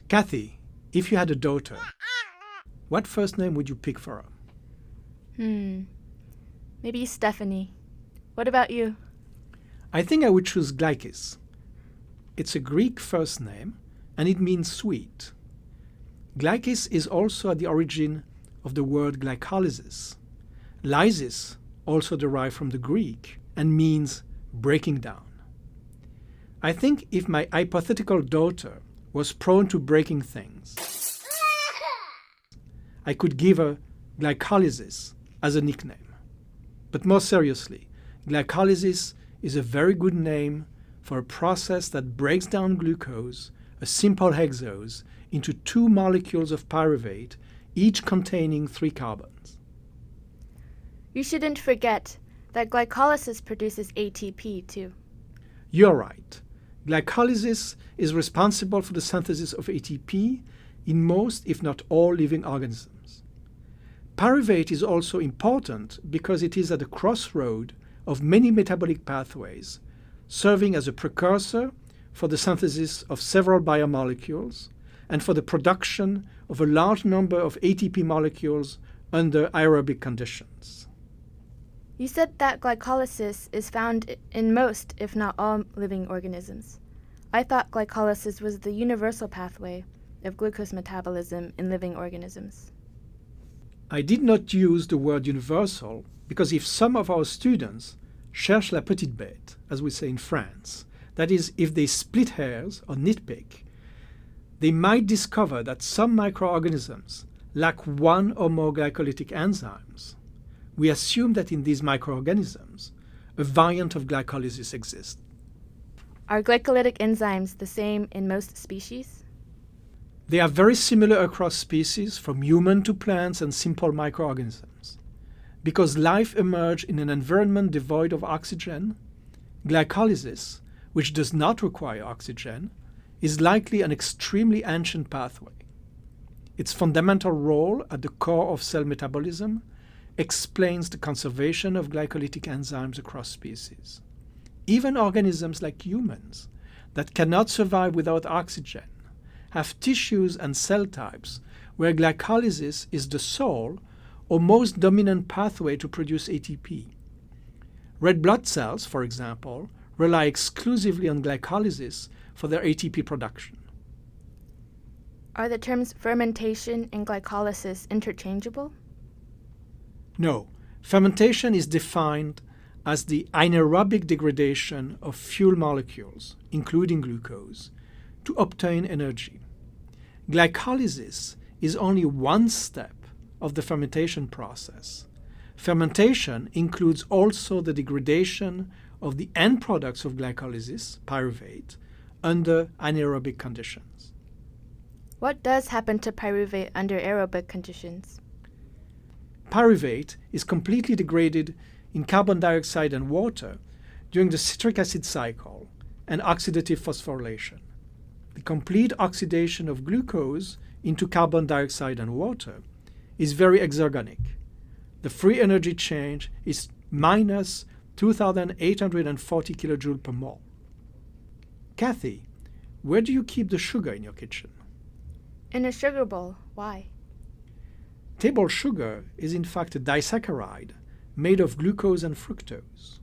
Kathy, if you had a daughter, what first name would you pick for her? Maybe Stephanie. What about you? I think I would choose Glykis. It's a Greek first name, and it means sweet. Glykis is also at the origin of the word glycolysis. Lysis also derived from the Greek and means breaking down. I think if my hypothetical daughter was prone to breaking things, I could give her Glycolysis as a nickname. But more seriously, glycolysis is a very good name for a process that breaks down glucose, a simple hexose, into two molecules of pyruvate, each containing 3 carbons. You shouldn't forget that glycolysis produces ATP too. You're right. Glycolysis is responsible for the synthesis of ATP in most, if not all, living organisms. Pyruvate is also important because it is at the crossroad of many metabolic pathways, serving as a precursor for the synthesis of several biomolecules and for the production of a large number of ATP molecules under aerobic conditions. You said that glycolysis is found in most, if not all, living organisms. I thought glycolysis was the universal pathway of glucose metabolism in living organisms. I did not use the word universal because if some of our students cherchent la petite bête, as we say in France, that is, if they split hairs or nitpick, they might discover that some microorganisms lack one or more glycolytic enzymes. We assume that in these microorganisms, a variant of glycolysis exists. Are glycolytic enzymes the same in most species? They are very similar across species, from human to plants and simple microorganisms. Because life emerged in an environment devoid of oxygen, glycolysis, which does not require oxygen, is likely an extremely ancient pathway. Its fundamental role at the core of cell metabolism explains the conservation of glycolytic enzymes across species. Even organisms like humans that cannot survive without oxygen have tissues and cell types where glycolysis is the sole or most dominant pathway to produce ATP. Red blood cells, for example, rely exclusively on glycolysis for their ATP production. Are the terms fermentation and glycolysis interchangeable? No. Fermentation is defined as the anaerobic degradation of fuel molecules, including glucose, to obtain energy. Glycolysis is only one step of the fermentation process. Fermentation includes also the degradation of the end products of glycolysis, pyruvate, under anaerobic conditions. What does happen to pyruvate under aerobic conditions? Pyruvate is completely degraded in carbon dioxide and water during the citric acid cycle and oxidative phosphorylation. The complete oxidation of glucose into carbon dioxide and water is very exergonic. The free energy change is minus 2,840 kilojoules per mole. Kathy, where do you keep the sugar in your kitchen? In a sugar bowl. Why? Table sugar is in fact a disaccharide made of glucose and fructose.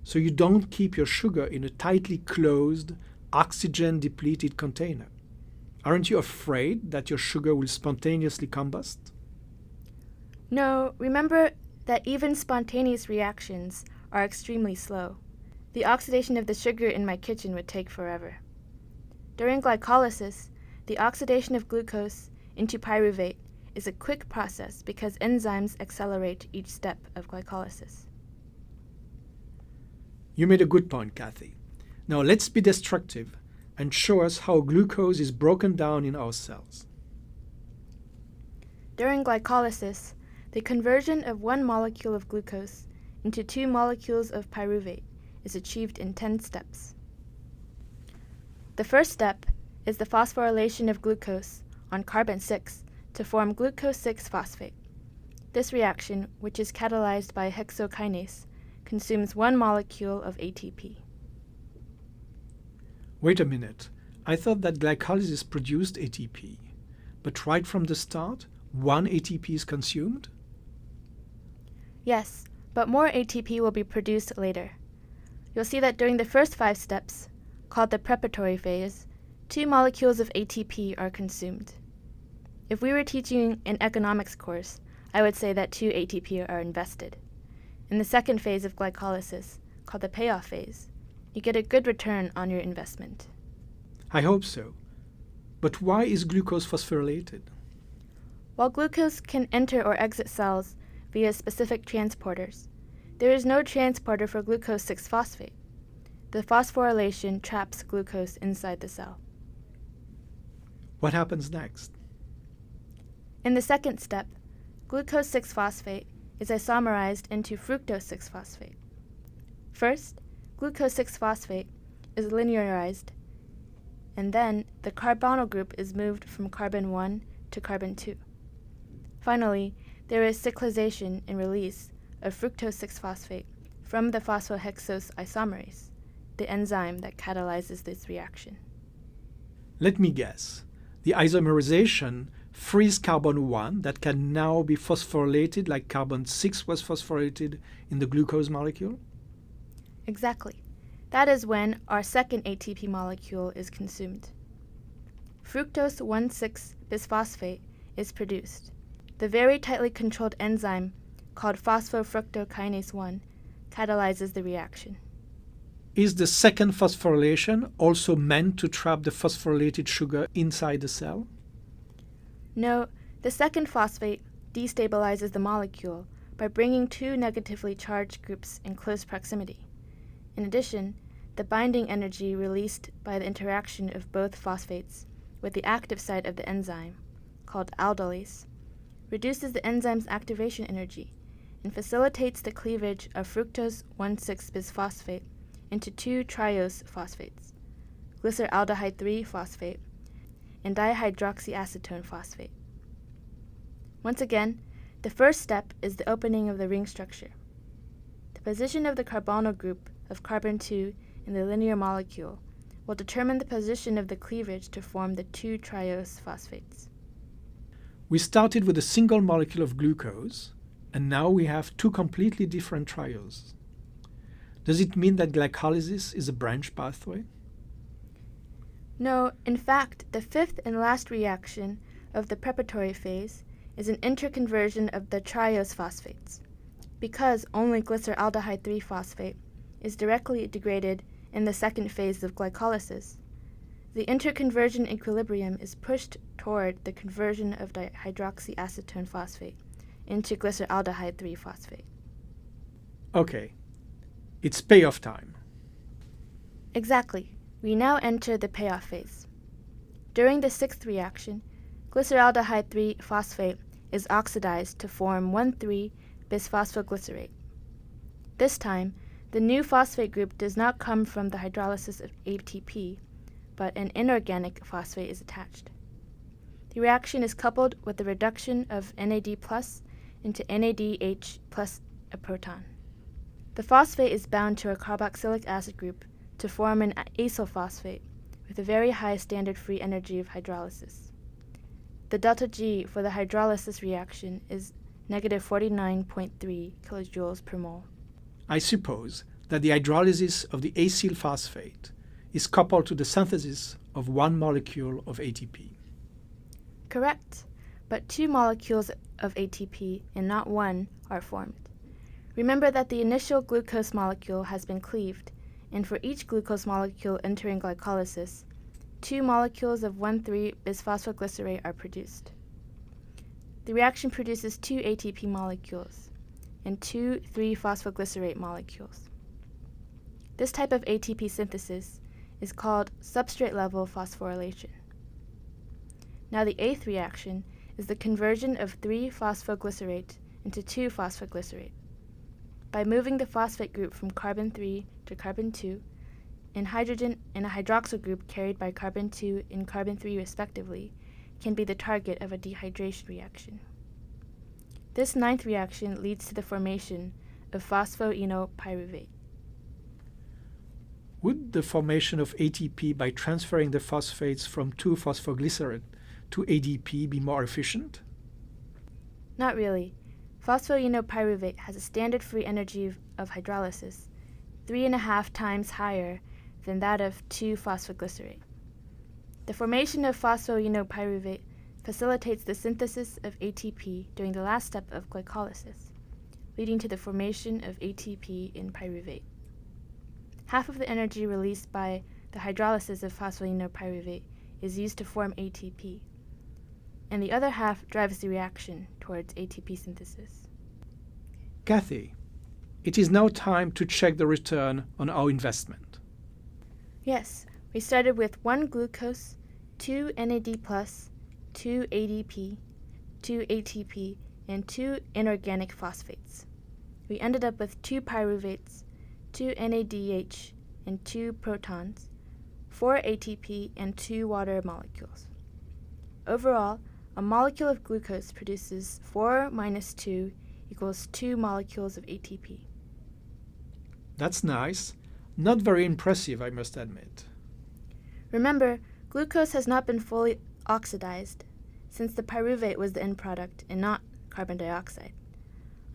So you don't keep your sugar in a tightly closed, oxygen-depleted container. Aren't you afraid that your sugar will spontaneously combust? No, remember that even spontaneous reactions are extremely slow. The oxidation of the sugar in my kitchen would take forever. During glycolysis, the oxidation of glucose into pyruvate is a quick process because enzymes accelerate each step of glycolysis. You made a good point, Kathy. Now let's be destructive and show us how glucose is broken down in our cells. During glycolysis, the conversion of one molecule of glucose into 2 molecules of pyruvate is achieved in 10 steps. The first step is the phosphorylation of glucose on carbon 6 to form glucose 6-phosphate. This reaction, which is catalyzed by a hexokinase, consumes 1 molecule of ATP. Wait a minute. I thought that glycolysis produced ATP, but right from the start, one ATP is consumed? Yes, but more ATP will be produced later. You'll see that during the first 5 steps, called the preparatory phase, 2 molecules of ATP are consumed. If we were teaching an economics course, I would say that 2 ATP are invested. In the second phase of glycolysis, called the payoff phase, you get a good return on your investment. I hope so. But why is glucose phosphorylated? While glucose can enter or exit cells via specific transporters, there is no transporter for glucose 6-phosphate. The phosphorylation traps glucose inside the cell. What happens next? In the second step, glucose 6-phosphate is isomerized into fructose 6-phosphate. First, glucose 6-phosphate is linearized, and then the carbonyl group is moved from carbon 1 to carbon 2. Finally, there is cyclization and release of fructose 6-phosphate from the phosphohexose isomerase, the enzyme that catalyzes this reaction. Let me guess. The isomerization frees carbon 1 that can now be phosphorylated like carbon 6 was phosphorylated in the glucose molecule? Exactly. That is when our second ATP molecule is consumed. Fructose 1,6-bisphosphate is produced. The very tightly controlled enzyme called phosphofructokinase 1 catalyzes the reaction. Is the second phosphorylation also meant to trap the phosphorylated sugar inside the cell? No, the second phosphate destabilizes the molecule by bringing 2 negatively charged groups in close proximity. In addition, the binding energy released by the interaction of both phosphates with the active site of the enzyme, called aldolase, reduces the enzyme's activation energy and facilitates the cleavage of fructose 1,6-bisphosphate into 2 triose phosphates, glyceraldehyde 3-phosphate and dihydroxyacetone phosphate. Once again, the first step is the opening of the ring structure. The position of the carbonyl group of carbon 2 in the linear molecule will determine the position of the cleavage to form the 2 triose phosphates. We started with a single molecule of glucose, and now we have 2 completely different trioses. Does it mean that glycolysis is a branch pathway? No, in fact, the 5th and last reaction of the preparatory phase is an interconversion of the triose phosphates, because only glyceraldehyde 3-phosphate is directly degraded in the second phase of glycolysis. The interconversion equilibrium is pushed toward the conversion of dihydroxyacetone phosphate into glyceraldehyde 3-phosphate. Okay, it's payoff time. Exactly. We now enter the payoff phase. During the 6th reaction, glyceraldehyde 3-phosphate is oxidized to form 1,3-bisphosphoglycerate. This time, the new phosphate group does not come from the hydrolysis of ATP, but an inorganic phosphate is attached. The reaction is coupled with the reduction of NAD+ into NADH plus a proton. The phosphate is bound to a carboxylic acid group to form an acyl phosphate with a very high standard free energy of hydrolysis. The delta G for the hydrolysis reaction is negative 49.3 kilojoules per mole. I suppose that the hydrolysis of the acyl phosphate is coupled to the synthesis of 1 molecule of ATP. Correct, but 2 molecules of ATP and not 1 are formed. Remember that the initial glucose molecule has been cleaved, and for each glucose molecule entering glycolysis, 2 molecules of 1,3-bisphosphoglycerate are produced. The reaction produces 2 ATP molecules and 2 3-phosphoglycerate molecules. This type of ATP synthesis is called substrate-level phosphorylation. Now the 8th reaction is the conversion of 3-phosphoglycerate into 2-phosphoglycerate. By moving the phosphate group from carbon 3 to carbon 2, and hydrogen and a hydroxyl group carried by carbon 2 and carbon 3 respectively can be the target of a dehydration reaction. This 9th reaction leads to the formation of phosphoenolpyruvate. Would the formation of ATP by transferring the phosphates from 2-phosphoglycerate to ADP be more efficient? Not really. Phosphoenolpyruvate has a standard free energy of hydrolysis 3.5 times higher than that of 2-phosphoglycerate. The formation of phosphoenolpyruvate facilitates the synthesis of ATP during the last step of glycolysis, leading to the formation of ATP in pyruvate. Half of the energy released by the hydrolysis of phosphoenolpyruvate is used to form ATP, and the other half drives the reaction towards ATP synthesis. Kathy, it is now time to check the return on our investment. Yes, we started with 1 glucose, 2 NAD+, 2 ADP, 2 ATP, and 2 inorganic phosphates. We ended up with 2 pyruvates, 2 NADH, and 2 protons, 4 ATP, and 2 water molecules. Overall, a molecule of glucose produces 4 minus 2 equals 2 molecules of ATP. That's nice. Not very impressive, I must admit. Remember, glucose has not been fully oxidized, since the pyruvate was the end product and not carbon dioxide.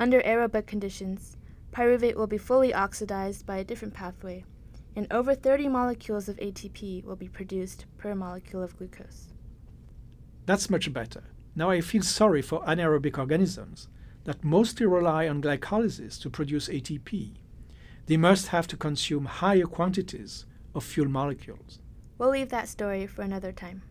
Under aerobic conditions, pyruvate will be fully oxidized by a different pathway, and over 30 molecules of ATP will be produced per molecule of glucose. That's much better. Now I feel sorry for anaerobic organisms that mostly rely on glycolysis to produce ATP. They must have to consume higher quantities of fuel molecules. We'll leave that story for another time.